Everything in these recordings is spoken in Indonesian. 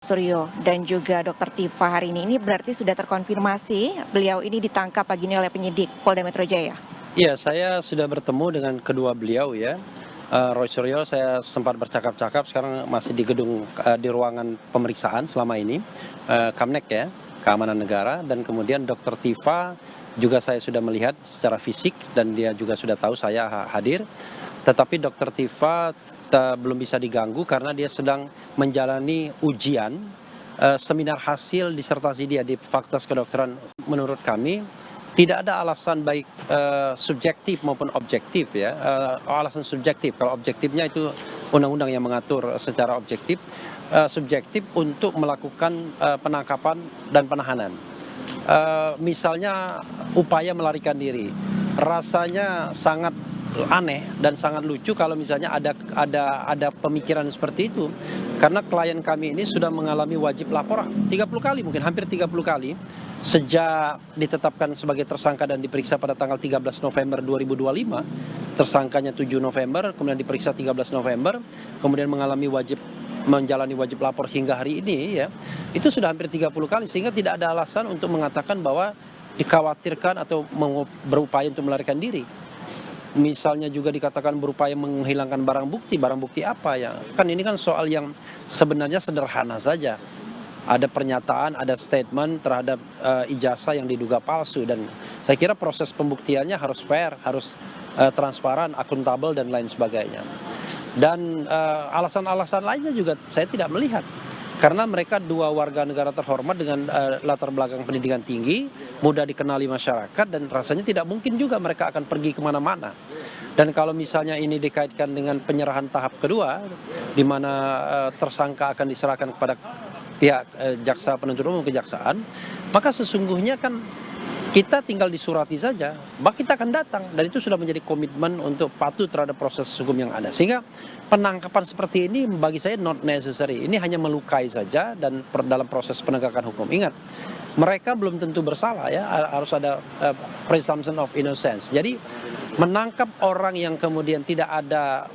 Suryo dan juga Dr. Tifa hari ini berarti sudah terkonfirmasi beliau ini ditangkap pagi ini oleh penyidik Polda Metro Jaya? Iya, saya sudah bertemu dengan kedua beliau ya. Roy Suryo saya sempat bercakap-cakap, sekarang masih di gedung di ruangan pemeriksaan selama ini, Kamnek ya, Keamanan Negara, dan kemudian Dr. Tifa juga saya sudah melihat secara fisik dan dia juga sudah tahu saya hadir. Tetapi Dr. Tifa belum bisa diganggu karena dia sedang menjalani ujian seminar hasil disertasi dia di Fakultas Kedokteran. Menurut kami tidak ada alasan baik subjektif maupun objektif ya. Alasan subjektif, kalau objektifnya itu undang-undang yang mengatur secara objektif, subjektif untuk melakukan penangkapan dan penahanan. Misalnya upaya melarikan diri, rasanya sangat aneh dan sangat lucu kalau misalnya ada pemikiran seperti itu, karena klien kami ini sudah mengalami wajib lapor 30 kali, mungkin hampir 30 kali sejak ditetapkan sebagai tersangka dan diperiksa pada tanggal 13 November 2025. Tersangkanya 7 November, kemudian diperiksa 13 November, kemudian menjalani wajib lapor hingga hari ini ya. Itu sudah hampir 30 kali, sehingga tidak ada alasan untuk mengatakan bahwa dikhawatirkan atau berupaya untuk melarikan diri. Misalnya juga dikatakan berupaya menghilangkan barang bukti apa ya? Kan ini kan soal yang sebenarnya sederhana saja. Ada pernyataan, ada statement terhadap ijazah yang diduga palsu, dan saya kira proses pembuktiannya harus fair, harus transparan, akuntabel dan lain sebagainya. Dan alasan-alasan lainnya juga saya tidak melihat. Karena mereka dua warga negara terhormat dengan latar belakang pendidikan tinggi, mudah dikenali masyarakat, dan rasanya tidak mungkin juga mereka akan pergi kemana-mana. Dan kalau misalnya ini dikaitkan dengan penyerahan tahap kedua, di mana tersangka akan diserahkan kepada pihak jaksa penuntut umum, kejaksaan, maka sesungguhnya kan kita tinggal disurati saja, maka kita akan datang, dan itu sudah menjadi komitmen untuk patuh terhadap proses hukum yang ada. Sehingga penangkapan seperti ini bagi saya not necessary. Ini hanya melukai saja dan dalam proses penegakan hukum. Ingat, mereka belum tentu bersalah ya, harus ada presumption of innocence. Jadi menangkap orang yang kemudian tidak ada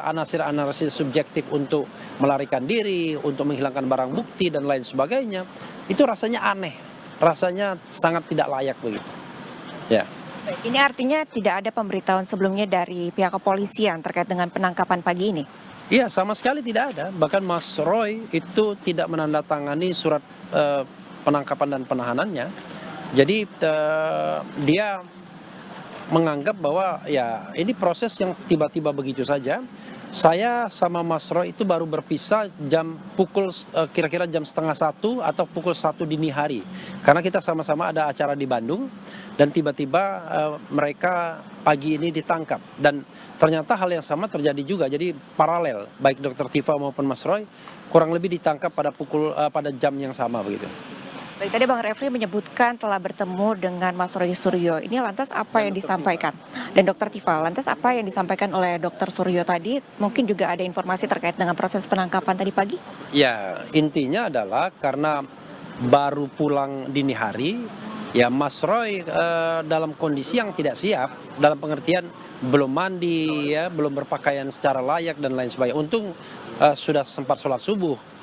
analisis subjektif untuk melarikan diri, untuk menghilangkan barang bukti dan lain sebagainya, itu rasanya aneh, rasanya sangat tidak layak begitu. Ya. Baik, ini artinya tidak ada pemberitahuan sebelumnya dari pihak kepolisian terkait dengan penangkapan pagi ini? Iya, sama sekali tidak ada. Bahkan Mas Roy itu tidak menandatangani surat penangkapan dan penahanannya. Jadi dia menganggap bahwa ya ini proses yang tiba-tiba begitu saja. Saya sama Mas Roy itu baru berpisah kira-kira jam 12:30 atau pukul 1 dini hari. Karena kita sama-sama ada acara di Bandung, dan tiba-tiba mereka pagi ini ditangkap. Dan ternyata hal yang sama terjadi juga, jadi paralel, baik Dr. Tifa maupun Mas Roy kurang lebih ditangkap pada jam yang sama begitu. Baik, tadi Bang Refli menyebutkan telah bertemu dengan Mas Roy Suryo. Ini lantas apa yang disampaikan? Dan Dr. Tifa, lantas apa yang disampaikan oleh Dr. Suryo tadi? Mungkin juga ada informasi terkait dengan proses penangkapan tadi pagi? Ya, intinya adalah karena baru pulang dini hari, ya Mas Roy dalam kondisi yang tidak siap, dalam pengertian belum mandi, ya, belum berpakaian secara layak dan lain sebagainya. Untung sudah sempat sholat subuh.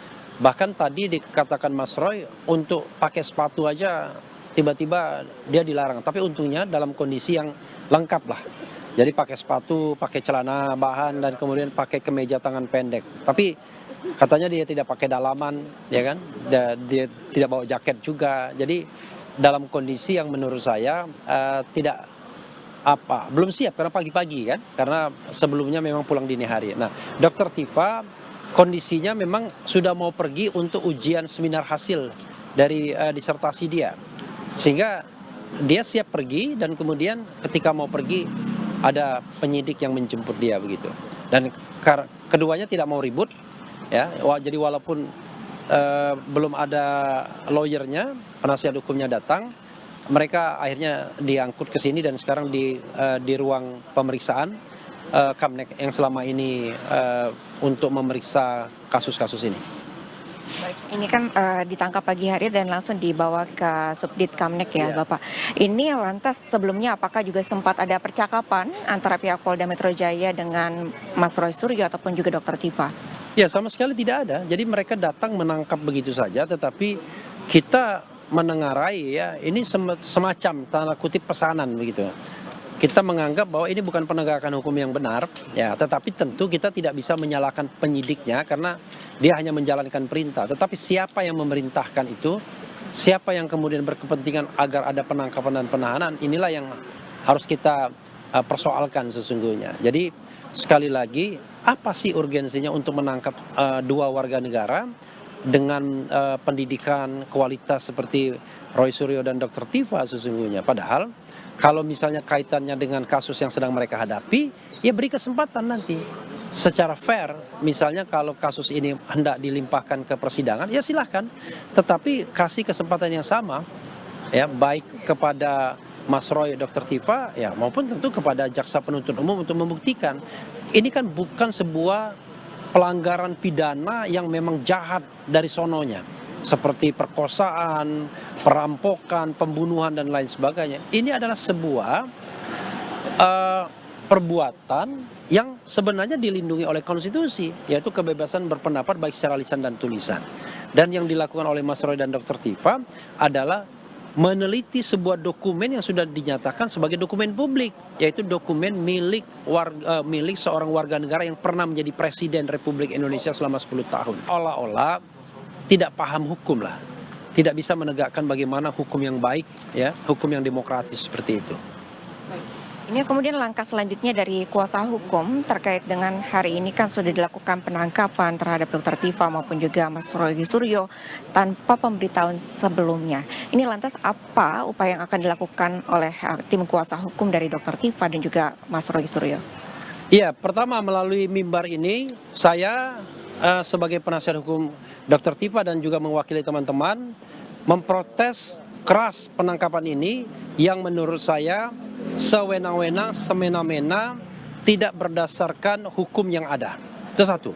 Bahkan tadi dikatakan Mas Roy untuk pakai sepatu aja tiba-tiba dia dilarang. Tapi untungnya dalam kondisi yang lengkap lah. Jadi pakai sepatu, pakai celana bahan, dan kemudian pakai kemeja tangan pendek. Tapi katanya dia tidak pakai dalaman, ya kan? Dia tidak bawa jaket juga. Jadi dalam kondisi yang menurut saya belum siap karena pagi-pagi kan. Karena sebelumnya memang pulang dini hari. Nah, Dr. Tifa kondisinya memang sudah mau pergi untuk ujian seminar hasil dari disertasi dia, sehingga dia siap pergi, dan kemudian ketika mau pergi ada penyidik yang menjemput dia begitu. Dan keduanya tidak mau ribut ya, jadi walaupun belum ada lawyernya, penasihat hukumnya datang, mereka akhirnya diangkut ke sini dan sekarang di ruang pemeriksaan Kamnek yang selama ini untuk memeriksa kasus-kasus ini. Baik, ini kan ditangkap pagi hari dan langsung dibawa ke Subdit Kamnek ya, Bapak. Ini lantas sebelumnya apakah juga sempat ada percakapan antara pihak Polda Metro Jaya dengan Mas Roy Suryo ataupun juga Dr. Tifa? Ya sama sekali tidak ada. Jadi mereka datang menangkap begitu saja, tetapi kita menengarai ya ini semacam tanda kutip pesanan begitu. Kita menganggap bahwa ini bukan penegakan hukum yang benar, ya, tetapi tentu kita tidak bisa menyalahkan penyidiknya karena dia hanya menjalankan perintah. Tetapi siapa yang memerintahkan itu, siapa yang kemudian berkepentingan agar ada penangkapan dan penahanan, inilah yang harus kita persoalkan sesungguhnya. Jadi sekali lagi, apa sih urgensinya untuk menangkap dua warga negara dengan pendidikan kualitas seperti Roy Suryo dan Dr. Tifa sesungguhnya? Padahal kalau misalnya kaitannya dengan kasus yang sedang mereka hadapi, ya beri kesempatan nanti secara fair. Misalnya kalau kasus ini hendak dilimpahkan ke persidangan, ya silahkan. Tetapi kasih kesempatan yang sama, ya baik kepada Mas Roy, Dr. Tifa, ya maupun tentu kepada jaksa penuntut umum untuk membuktikan ini kan bukan sebuah pelanggaran pidana yang memang jahat dari sononya, seperti perkosaan, perampokan, pembunuhan dan lain sebagainya. Ini adalah sebuah perbuatan yang sebenarnya dilindungi oleh konstitusi, yaitu kebebasan berpendapat baik secara lisan dan tulisan. Dan yang dilakukan oleh Mas Roy dan Dr. Tifa adalah meneliti sebuah dokumen yang sudah dinyatakan sebagai dokumen publik, yaitu dokumen milik seorang warga negara yang pernah menjadi Presiden Republik Indonesia selama 10 tahun. Olah-olah tidak paham hukum lah, tidak bisa menegakkan bagaimana hukum yang baik, ya, hukum yang demokratis seperti itu. Ini kemudian langkah selanjutnya dari kuasa hukum terkait dengan hari ini kan sudah dilakukan penangkapan terhadap Dr. Tifa maupun juga Mas Roy Suryo tanpa pemberitahuan sebelumnya. Ini lantas apa upaya yang akan dilakukan oleh tim kuasa hukum dari Dr. Tifa dan juga Mas Roy Suryo? Iya, pertama melalui mimbar ini saya sebagai penasihat hukum Dr. Tifa dan juga mewakili teman-teman memprotes keras penangkapan ini yang menurut saya sewenang-wenang, semena-mena, tidak berdasarkan hukum yang ada. Itu satu.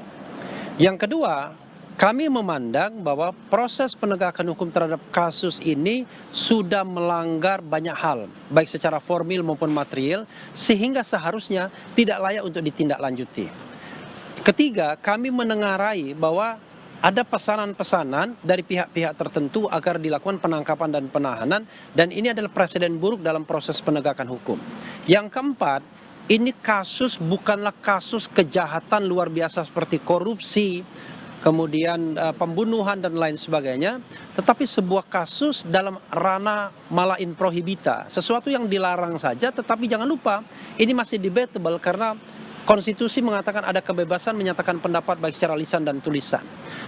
Yang kedua, kami memandang bahwa proses penegakan hukum terhadap kasus ini sudah melanggar banyak hal, baik secara formil maupun material, sehingga seharusnya tidak layak untuk ditindaklanjuti. Ketiga, kami menengarai bahwa ada pesanan-pesanan dari pihak-pihak tertentu agar dilakukan penangkapan dan penahanan, dan ini adalah presiden buruk dalam proses penegakan hukum. Yang keempat, ini kasus bukanlah kasus kejahatan luar biasa seperti korupsi, kemudian pembunuhan dan lain sebagainya, tetapi sebuah kasus dalam ranah mala in prohibita, sesuatu yang dilarang saja, tetapi jangan lupa ini masih debatable karena konstitusi mengatakan ada kebebasan menyatakan pendapat baik secara lisan dan tulisan.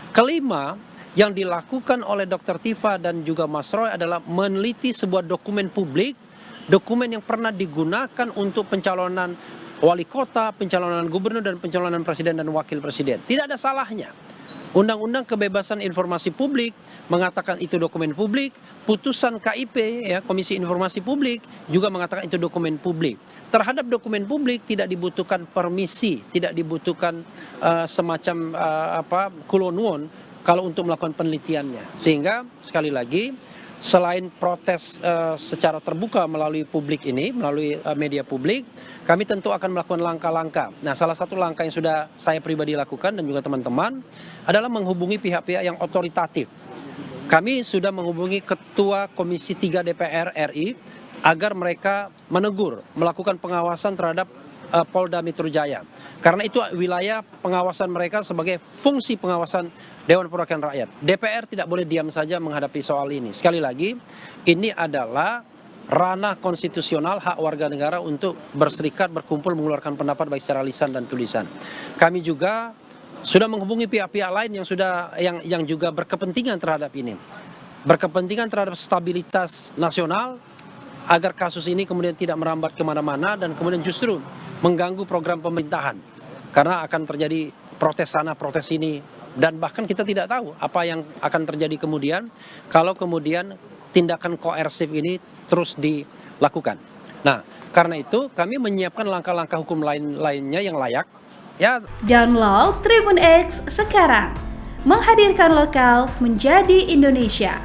Kelima, yang dilakukan oleh Dr. Tifa dan juga Mas Roy adalah meneliti sebuah dokumen publik, dokumen yang pernah digunakan untuk pencalonan wali kota, pencalonan gubernur dan pencalonan presiden dan wakil presiden. Tidak ada salahnya. Undang-Undang Kebebasan Informasi Publik mengatakan itu dokumen publik, putusan KIP, ya, Komisi Informasi Publik, juga mengatakan itu dokumen publik. Terhadap dokumen publik tidak dibutuhkan permisi, tidak dibutuhkan semacam kulonwon kalau untuk melakukan penelitiannya. Sehingga sekali lagi, selain protes secara terbuka melalui publik ini, melalui media publik, kami tentu akan melakukan langkah-langkah. Nah, salah satu langkah yang sudah saya pribadi lakukan dan juga teman-teman adalah menghubungi pihak-pihak yang otoritatif. Kami sudah menghubungi Ketua Komisi 3 DPR RI agar mereka menegur, melakukan pengawasan terhadap Polda Metro Jaya. Karena itu wilayah pengawasan mereka sebagai fungsi pengawasan Dewan Perwakilan Rakyat. DPR tidak boleh diam saja menghadapi soal ini. Sekali lagi, ini adalah ranah konstitusional hak warga negara untuk berserikat, berkumpul, mengeluarkan pendapat baik secara lisan dan tulisan. Kami juga sudah menghubungi pihak-pihak lain yang juga berkepentingan terhadap ini. Berkepentingan terhadap stabilitas nasional, agar kasus ini kemudian tidak merambat kemana-mana dan kemudian justru mengganggu program pemerintahan. Karena akan terjadi protes sana, protes sini, dan bahkan kita tidak tahu apa yang akan terjadi kemudian kalau kemudian tindakan koersif ini terus dilakukan. Nah, karena itu kami menyiapkan langkah-langkah hukum lainnya yang layak. Ya. Download Tribun X sekarang, menghadirkan lokal menjadi Indonesia.